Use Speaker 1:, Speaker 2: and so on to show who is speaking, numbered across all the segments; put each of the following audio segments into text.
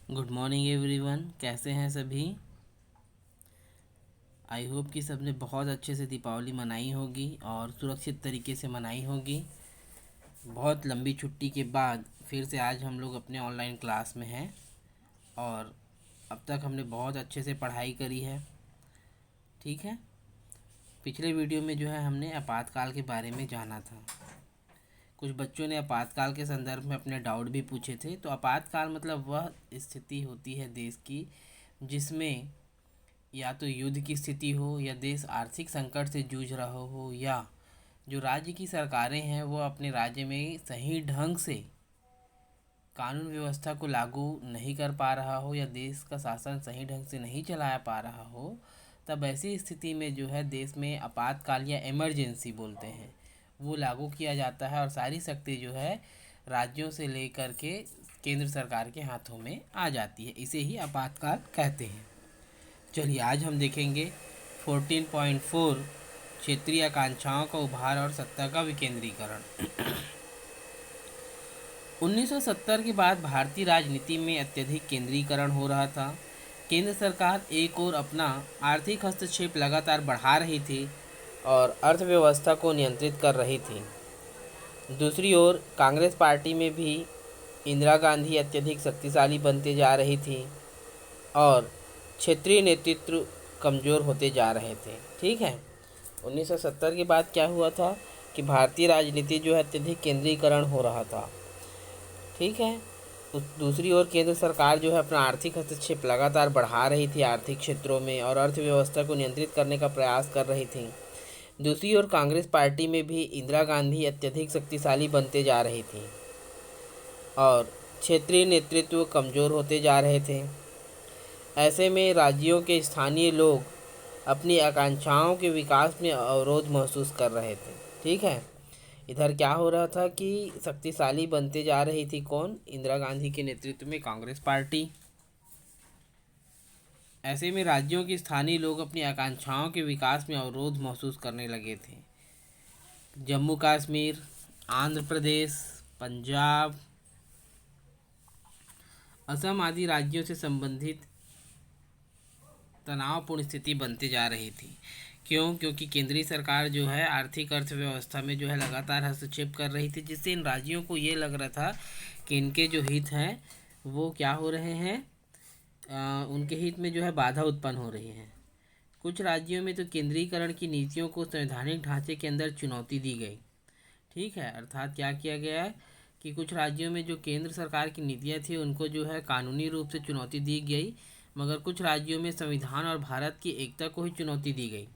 Speaker 1: Good morning everyone. कैसे हैं सभी? आई होप कि सबने बहुत अच्छे से दीपावली मनाई होगी और सुरक्षित तरीके से मनाई होगी। बहुत लंबी छुट्टी के बाद फिर से आज हम लोग अपने ऑनलाइन क्लास में हैं और अब तक हमने बहुत अच्छे से पढ़ाई करी है। ठीक है, पिछले वीडियो में जो है हमने आपातकाल के बारे में जाना था। कुछ बच्चों ने आपातकाल के संदर्भ में अपने डाउट भी पूछे थे। तो आपातकाल मतलब वह स्थिति होती है देश की जिसमें या तो युद्ध की स्थिति हो या देश आर्थिक संकट से जूझ रहा हो या जो राज्य की सरकारें हैं वो अपने राज्य में सही ढंग से कानून व्यवस्था को लागू नहीं कर पा रहा हो या देश का शासन सही ढंग से नहीं चला पा रहा हो। तब ऐसी स्थिति में जो है देश में आपातकाल या इमरजेंसी बोलते हैं वो लागू किया जाता है और सारी शक्ति जो है राज्यों से लेकर के केंद्र सरकार के हाथों में आ जाती है। इसे ही आपातकाल कहते हैं। चलिए आज हम देखेंगे 14.4 क्षेत्रीय आकांक्षाओं का उभार और सत्ता का विकेंद्रीकरण। 1970 के बाद भारतीय राजनीति में अत्यधिक केंद्रीकरण हो रहा था। केंद्र सरकार एक ओर अपना आर्थिक हस्तक्षेप लगातार बढ़ा रही थी और अर्थव्यवस्था को नियंत्रित कर रही थी। दूसरी ओर कांग्रेस पार्टी में भी इंदिरा गांधी अत्यधिक शक्तिशाली बनते जा रही थी और क्षेत्रीय नेतृत्व कमज़ोर होते जा रहे थे। ठीक है, 1970 के बाद क्या हुआ था कि भारतीय राजनीति जो है अत्यधिक केंद्रीकरण हो रहा था। ठीक है, दूसरी ओर केंद्र सरकार जो है अपना आर्थिक हस्तक्षेप लगातार बढ़ा रही थी आर्थिक क्षेत्रों में और अर्थव्यवस्था को नियंत्रित करने का प्रयास कर रही थी। दूसरी ओर कांग्रेस पार्टी में भी इंदिरा गांधी अत्यधिक शक्तिशाली बनते जा रही थी और क्षेत्रीय नेतृत्व कमज़ोर होते जा रहे थे। ऐसे में राज्यों के स्थानीय लोग अपनी आकांक्षाओं के विकास में अवरोध महसूस कर रहे थे। ठीक है, इधर क्या हो रहा था कि शक्तिशाली बनते जा रही थी कौन? इंदिरा गांधी के नेतृत्व में कांग्रेस पार्टी। ऐसे में राज्यों के स्थानीय लोग अपनी आकांक्षाओं के विकास में अवरोध महसूस करने लगे थे। जम्मू कश्मीर, आंध्र प्रदेश, पंजाब, असम आदि राज्यों से संबंधित तनावपूर्ण स्थिति बनती जा रही थी। क्यों? क्योंकि केंद्रीय सरकार जो है आर्थिक अर्थव्यवस्था में जो है लगातार हस्तक्षेप कर रही थी, जिससे इन राज्यों को ये लग रहा था कि इनके जो हित हैं वो क्या हो रहे हैं, उनके हित में जो है बाधा उत्पन्न हो रही है। कुछ राज्यों में तो केंद्रीकरण की नीतियों को संवैधानिक ढांचे के अंदर चुनौती दी गई। ठीक है, अर्थात क्या किया गया है कि कुछ राज्यों में जो केंद्र सरकार की नीतियाँ थी उनको जो है कानूनी रूप से चुनौती दी गई, मगर कुछ राज्यों में संविधान और भारत की एकता को ही चुनौती दी गई।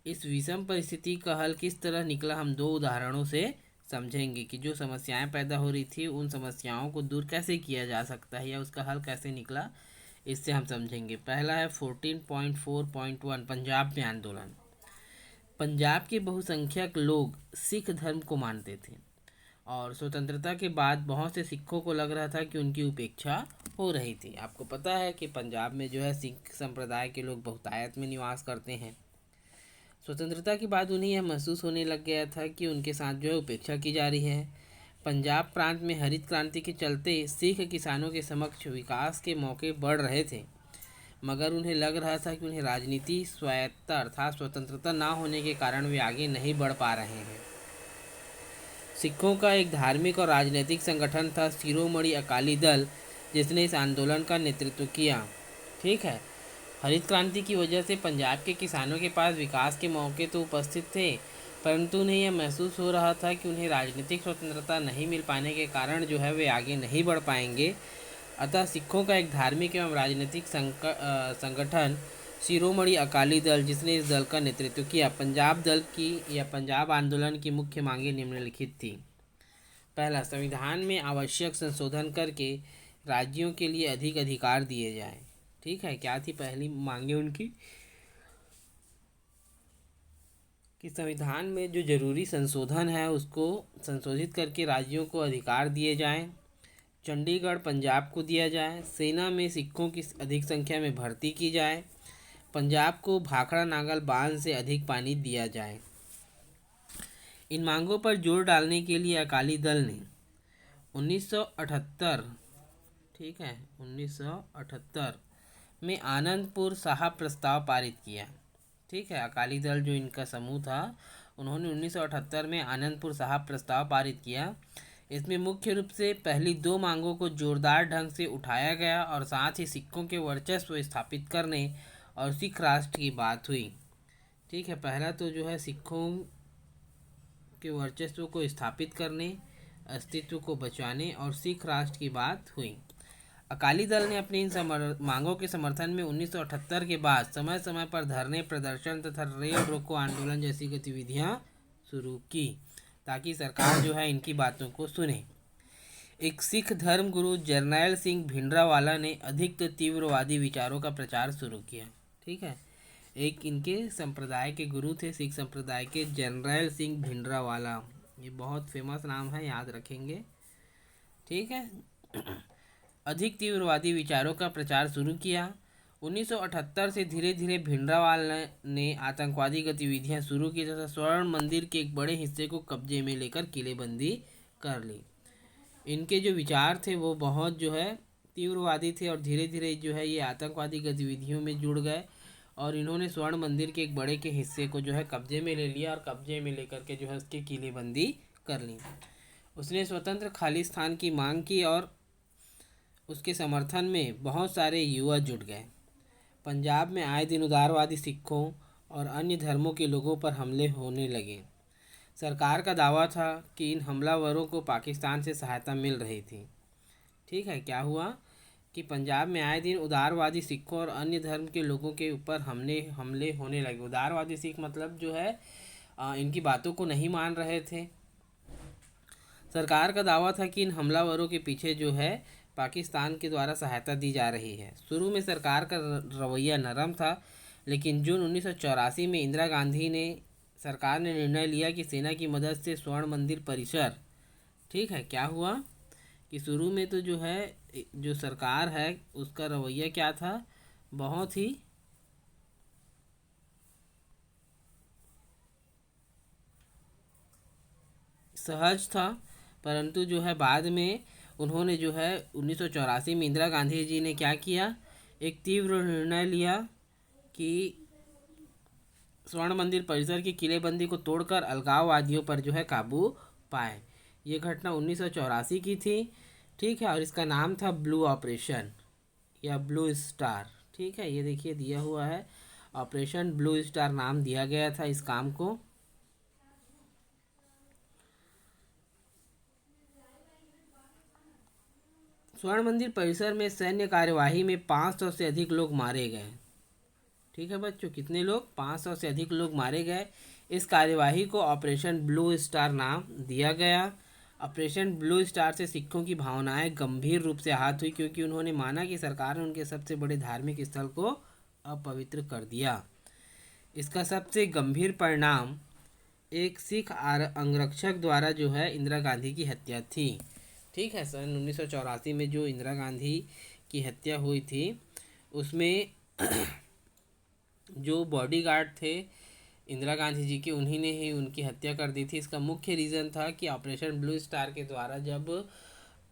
Speaker 1: इस विषम परिस्थिति का हल किस तरह निकला, हम दो उदाहरणों से समझेंगे कि जो समस्याएं पैदा हो रही थी उन समस्याओं को दूर कैसे किया जा सकता है या उसका हल कैसे निकला, इससे हम समझेंगे। पहला है 14.4.1 पंजाब में आंदोलन। पंजाब के बहुसंख्यक लोग सिख धर्म को मानते थे और स्वतंत्रता के बाद बहुत से सिखों को लग रहा था कि उनकी उपेक्षा हो रही थी। आपको पता है कि पंजाब में जो है सिख संप्रदाय के लोग बहुतायत में निवास करते हैं। स्वतंत्रता के बाद उन्हें यह महसूस होने लग गया था कि उनके साथ जो है उपेक्षा की जा रही है। पंजाब प्रांत में हरित क्रांति के चलते सिख किसानों के समक्ष विकास के मौके बढ़ रहे थे, मगर उन्हें लग रहा था कि उन्हें राजनीति स्वायत्तता अर्थात स्वतंत्रता ना होने के कारण वे आगे नहीं बढ़ पा रहे हैं। सिखों का एक धार्मिक और राजनीतिक संगठन था शिरोमणि अकाली दल, जिसने इस आंदोलन का नेतृत्व किया। ठीक है, हरित क्रांति की वजह से पंजाब के किसानों के पास विकास के मौके तो उपस्थित थे, परंतु उन्हें यह महसूस हो रहा था कि उन्हें राजनीतिक स्वतंत्रता नहीं मिल पाने के कारण जो है वे आगे नहीं बढ़ पाएंगे। अतः सिखों का एक धार्मिक एवं राजनीतिक संगठन शिरोमणि अकाली दल, जिसने इस दल का नेतृत्व किया। पंजाब दल की या पंजाब आंदोलन की मुख्य मांगें निम्नलिखित थी। पहला, संविधान में आवश्यक संशोधन करके राज्यों के लिए अधिक अधिकार दिए जाएं। ठीक है, क्या थी पहली मांगे उनकी? कि संविधान में जो जरूरी संशोधन है उसको संशोधित करके राज्यों को अधिकार दिए जाएं। चंडीगढ़ पंजाब को दिया जाए। सेना में सिखों की अधिक संख्या में भर्ती की जाए। पंजाब को भाखड़ा नागल बांध से अधिक पानी दिया जाए। इन मांगों पर जोर डालने के लिए अकाली दल ने 1978, ठीक है, 1978 में आनंदपुर साहब प्रस्ताव पारित किया। ठीक है, अकाली दल जो इनका समूह था, उन्होंने 1978 में आनंदपुर साहब प्रस्ताव पारित किया। इसमें मुख्य रूप से पहली दो मांगों को जोरदार ढंग से उठाया गया और साथ ही सिखों के वर्चस्व स्थापित करने और सिख राष्ट्र की बात हुई। ठीक है, पहला तो जो है सिखों के वर्चस्व को स्थापित करने, अस्तित्व को बचाने और सिख राष्ट्र की बात हुई। अकाली दल ने अपनी इन मांगों के समर्थन में 1978 के बाद समय समय पर धरने, प्रदर्शन तथा रेल रोको आंदोलन जैसी गतिविधियां शुरू की ताकि सरकार जो है इनकी बातों को सुने। एक सिख धर्म गुरु जरनैल सिंह भिंडरावाला ने अधिक तीव्रवादी विचारों का प्रचार शुरू किया। ठीक है, एक इनके संप्रदाय के गुरु थे, सिख संप्रदाय के, जरनैल सिंह भिंडरावाला। ये बहुत फेमस नाम है, याद रखेंगे। ठीक है, अधिक तीव्रवादी विचारों का प्रचार शुरू किया। 1978 से धीरे धीरे भिंडरावाला ने आतंकवादी गतिविधियां शुरू की तथा स्वर्ण मंदिर के एक बड़े हिस्से को कब्जे में लेकर किलेबंदी कर ली। इनके जो विचार थे वो बहुत जो है तीव्रवादी थे और धीरे धीरे जो है ये आतंकवादी गतिविधियों में जुड़ गए और इन्होंने स्वर्ण मंदिर के एक बड़े के हिस्से को जो है कब्जे में ले लिया और कब्जे में लेकर के जो है उसकी किलेबंदी कर ली। उसने स्वतंत्र खालिस्तान की मांग की और उसके समर्थन में बहुत सारे युवा जुट गए। पंजाब में आए दिन उदारवादी सिखों और अन्य धर्मों के लोगों पर हमले होने लगे। सरकार का दावा था कि इन हमलावरों को पाकिस्तान से सहायता मिल रही थी। ठीक है, क्या हुआ कि पंजाब में आए दिन उदारवादी सिखों और अन्य धर्म के लोगों के ऊपर हमले होने लगे। उदारवादी सिख मतलब जो है इनकी बातों को नहीं मान रहे थे। सरकार का दावा था कि इन हमलावरों के पीछे जो है पाकिस्तान के द्वारा सहायता दी जा रही है। शुरू में सरकार का रवैया नरम था, लेकिन जून 1984 में इंदिरा गांधी ने सरकार ने निर्णय लिया कि सेना की मदद से स्वर्ण मंदिर परिसर, ठीक है, क्या हुआ कि शुरू में तो जो है जो सरकार है उसका रवैया क्या था, बहुत ही सहज था, परंतु जो है बाद में उन्होंने जो है 1984 में इंदिरा गांधी जी ने क्या किया, एक तीव्र निर्णय लिया कि स्वर्ण मंदिर परिसर की किलेबंदी को तोड़कर अलगाववादियों पर जो है काबू पाए। ये घटना 1984 की थी। ठीक है, और इसका नाम था ब्लू ऑपरेशन या ब्लू स्टार। ठीक है, ये देखिए दिया हुआ है, ऑपरेशन ब्लू स्टार नाम दिया गया था इस काम को। स्वर्ण मंदिर परिसर में सैन्य कार्यवाही में 500 से अधिक लोग मारे गए। ठीक है बच्चों, कितने लोग, 500 से अधिक लोग मारे गए। इस कार्यवाही को ऑपरेशन ब्लू स्टार नाम दिया गया। ऑपरेशन ब्लू स्टार से सिखों की भावनाएं गंभीर रूप से आहत हुई, क्योंकि उन्होंने माना कि सरकार ने उनके सबसे बड़े धार्मिक स्थल को अपवित्र कर दिया। इसका सबसे गंभीर परिणाम एक सिख अंगरक्षक द्वारा जो है इंदिरा गांधी की हत्या थी। ठीक है, सन 1984 में जो इंदिरा गांधी की हत्या हुई थी उसमें जो बॉडीगार्ड थे इंदिरा गांधी जी के, उन्हीं ने ही उनकी हत्या कर दी थी। इसका मुख्य रीज़न था कि ऑपरेशन ब्लू स्टार के द्वारा जब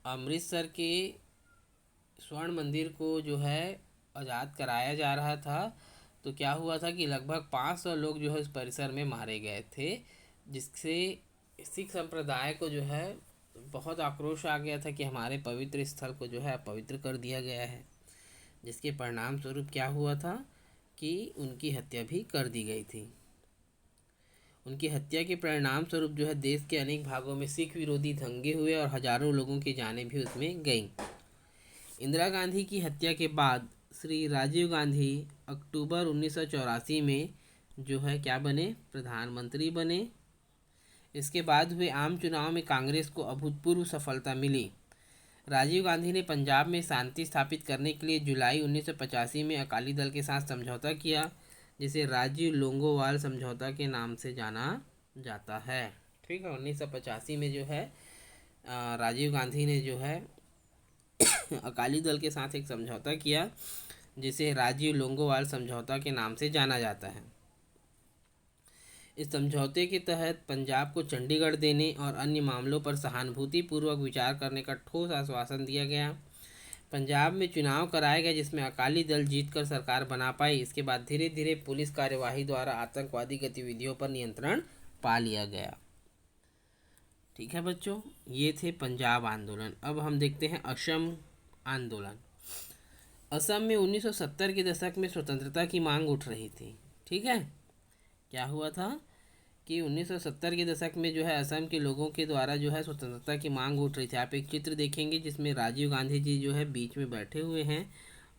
Speaker 1: अमृतसर के स्वर्ण मंदिर को जो है आज़ाद कराया जा रहा था तो क्या हुआ था कि लगभग 500 लोग जो है उस परिसर में मारे गए थे, जिससे सिख संप्रदाय को जो है बहुत आक्रोश आ गया था कि हमारे पवित्र स्थल को जो है अपवित्र कर दिया गया है, जिसके परिणाम स्वरूप क्या हुआ था कि उनकी हत्या भी कर दी गई थी। उनकी हत्या के परिणाम स्वरूप जो है देश के अनेक भागों में सिख विरोधी दंगे हुए और हजारों लोगों की जानें भी उसमें गईं। इंदिरा गांधी की हत्या के बाद श्री राजीव गांधी अक्टूबर 1984 में जो है क्या बने, प्रधानमंत्री बने। इसके बाद हुए आम चुनाव में कांग्रेस को अभूतपूर्व सफलता मिली। राजीव गांधी ने पंजाब में शांति स्थापित करने के लिए जुलाई 1985 में अकाली दल के साथ समझौता किया, जिसे राजीव लोंगोवाल समझौता के नाम से जाना जाता है। ठीक है, 1985 में जो है राजीव गांधी ने जो है अकाली दल के साथ एक समझौता किया, जिसे राजीव लोंगोवाल समझौता के नाम से जाना जाता है। इस समझौते के तहत पंजाब को चंडीगढ़ देने और अन्य मामलों पर सहानुभूतिपूर्वक विचार करने का ठोस आश्वासन दिया गया। पंजाब में चुनाव कराया गया जिसमें अकाली दल जीतकर सरकार बना पाई। इसके बाद धीरे धीरे पुलिस कार्यवाही द्वारा आतंकवादी गतिविधियों पर नियंत्रण पा लिया गया। ठीक है बच्चों, ये थे पंजाब आंदोलन। अब हम देखते हैं असम आंदोलन। असम में 1970 के दशक में स्वतंत्रता की मांग उठ रही थी। ठीक है, क्या हुआ था कि 1970 के दशक में जो है असम के लोगों के द्वारा जो है स्वतंत्रता की मांग उठ रही थी। आप एक चित्र देखेंगे जिसमें राजीव गांधी जी जो है बीच में बैठे हुए हैं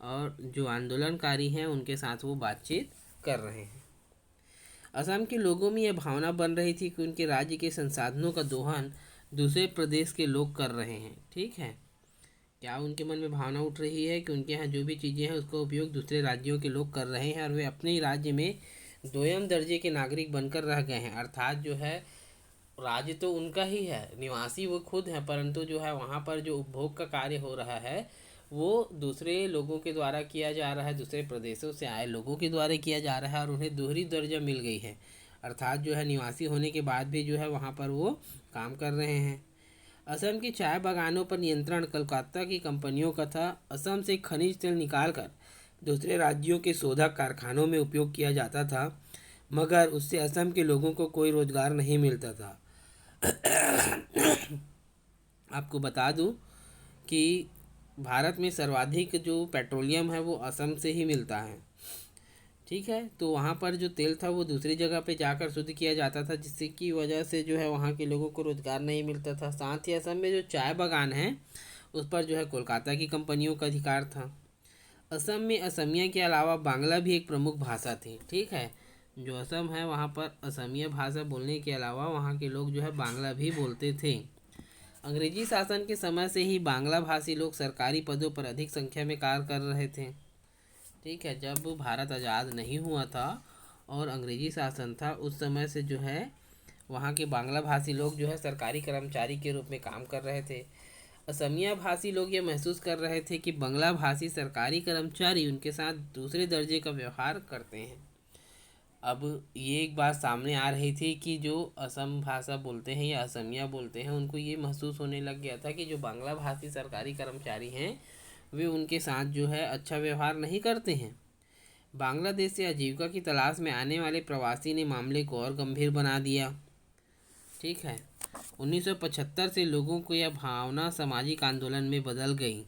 Speaker 1: और जो आंदोलनकारी हैं उनके साथ वो बातचीत कर रहे हैं। असम के लोगों में यह भावना बन रही थी कि उनके राज्य के संसाधनों का दोहन दूसरे प्रदेश के लोग कर रहे हैं। ठीक है, क्या उनके मन में भावना उठ रही है कि उनके यहाँ जो भी चीज़ें हैं उसका उपयोग दूसरे राज्यों के लोग कर रहे हैं और वे अपने ही राज्य में दोयम दर्जे के नागरिक बनकर रह गए हैं। अर्थात जो है राज्य तो उनका ही है, निवासी वो खुद हैं, परंतु जो है वहाँ पर जो उपभोग का कार्य हो रहा है वो दूसरे लोगों के द्वारा किया जा रहा है, दूसरे प्रदेशों से आए लोगों के द्वारा किया जा रहा है और उन्हें दोहरी दर्जा मिल गई है। अर्थात जो है निवासी होने के बाद भी जो है वहाँ पर वो काम कर रहे हैं। असम की चाय बागानों पर नियंत्रण कोलकाता की कंपनियों का था। असम से खनिज तेल निकालकर दूसरे राज्यों के शोधक कारखानों में उपयोग किया जाता था, मगर उससे असम के लोगों को कोई रोजगार नहीं मिलता था। आपको बता दूं कि भारत में सर्वाधिक जो पेट्रोलियम है वो असम से ही मिलता है। ठीक है, तो वहाँ पर जो तेल था वो दूसरी जगह पे जाकर शुद्ध किया जाता था, जिससे की वजह से जो है वहाँ के लोगों को रोजगार नहीं मिलता था। साथ ही असम में जो चाय बागान हैं उस पर जो है कोलकाता की कंपनियों का अधिकार था। असम में असमिया के अलावा बांग्ला भी एक प्रमुख भाषा थी। ठीक है, जो असम है वहाँ पर असमिया भाषा बोलने के अलावा वहाँ के लोग जो है बांग्ला भी बोलते थे। अंग्रेजी शासन के समय से ही बांग्ला भाषी लोग सरकारी पदों पर अधिक संख्या में कार्य कर रहे थे। ठीक है, जब भारत आज़ाद नहीं हुआ था और अंग्रेजी शासन था उस समय से जो है वहाँ के बांग्ला भाषी लोग जो है सरकारी कर्मचारी के रूप में काम कर रहे थे। असमिया भाषी लोग ये महसूस कर रहे थे कि बांग्ला भाषी सरकारी कर्मचारी उनके साथ दूसरे दर्जे का व्यवहार करते हैं। अब ये एक बात सामने आ रही थी कि जो असम भाषा बोलते हैं या असमिया बोलते हैं उनको ये महसूस होने लग गया था कि जो बांग्ला भाषी सरकारी कर्मचारी हैं वे उनके साथ जो है अच्छा व्यवहार नहीं करते हैं। बांग्लादेश से आजीविका की तलाश में आने वाले प्रवासी ने मामले को और गंभीर बना दिया। ठीक है, 1975 से लोगों को यह भावना सामाजिक आंदोलन में बदल गई।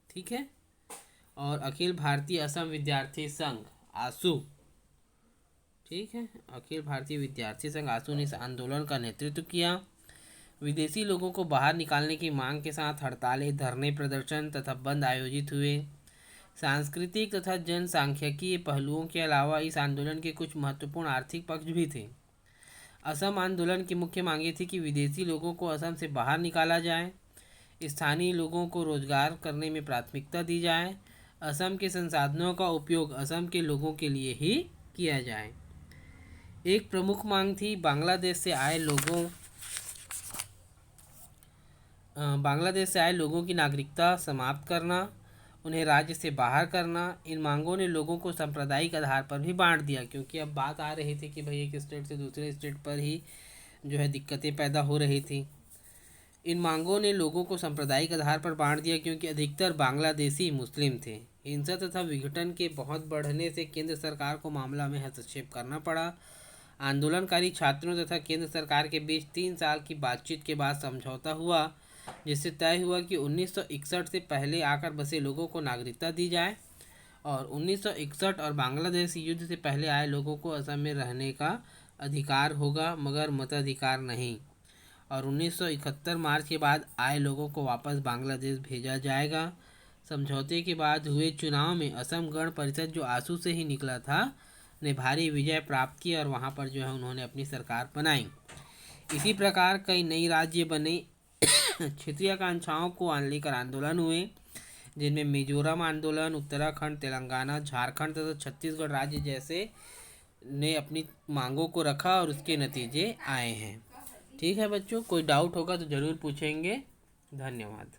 Speaker 1: ठीक है, और अखिल भारतीय असम विद्यार्थी संघ आसू, ठीक है, अखिल भारतीय विद्यार्थी संघ आसू ने इस आंदोलन का नेतृत्व किया। विदेशी लोगों को बाहर निकालने की मांग के साथ हड़तालें, धरने, प्रदर्शन तथा बंद आयोजित हुए। सांस्कृतिक तथा जनसांख्यिकीय पहलुओं के अलावा इस आंदोलन के कुछ महत्वपूर्ण आर्थिक पक्ष भी थे। असम आंदोलन की मुख्य मांगे थी कि विदेशी लोगों को असम से बाहर निकाला जाए, स्थानीय लोगों को रोजगार करने में प्राथमिकता दी जाए, असम के संसाधनों का उपयोग असम के लोगों के लिए ही किया जाए। एक प्रमुख मांग थी बांग्लादेश से आए लोगों की नागरिकता समाप्त करना, उन्हें राज्य से बाहर करना। इन मांगों ने लोगों को सांप्रदायिक आधार पर भी बांट दिया, क्योंकि अब बात आ रही थी कि भाई एक स्टेट से दूसरे स्टेट पर ही जो है दिक्कतें पैदा हो रही थी। इन मांगों ने लोगों को सांप्रदायिक आधार पर बांट दिया क्योंकि अधिकतर बांग्लादेशी मुस्लिम थे। हिंसा तथा विघटन के बहुत बढ़ने से केंद्र सरकार को मामला में हस्तक्षेप करना पड़ा। आंदोलनकारी छात्रों तथा केंद्र सरकार के बीच 3 साल की बातचीत के बाद समझौता हुआ, जिससे तय हुआ कि 1961 से पहले आकर बसे लोगों को नागरिकता दी जाए और 1961 और बांग्लादेश युद्ध से पहले आए लोगों को असम में रहने का अधिकार होगा, मगर मताधिकार नहीं। और 1971 मार्च के बाद आए लोगों को वापस बांग्लादेश भेजा जाएगा। समझौते के बाद हुए चुनाव में असम गण परिषद, जो आसू से ही निकला था, ने भारी विजय प्राप्त की और वहाँ पर जो है उन्होंने अपनी सरकार बनाई। इसी प्रकार कई नई राज्य बने। क्षेत्रीय आकांक्षाओं को लेकर आंदोलन हुए, जिनमें मिजोरम आंदोलन, उत्तराखंड, तेलंगाना, झारखंड तथा छत्तीसगढ़ राज्य जैसे ने अपनी मांगों को रखा और उसके नतीजे आए हैं। ठीक है बच्चों, कोई डाउट होगा तो ज़रूर पूछेंगे। धन्यवाद।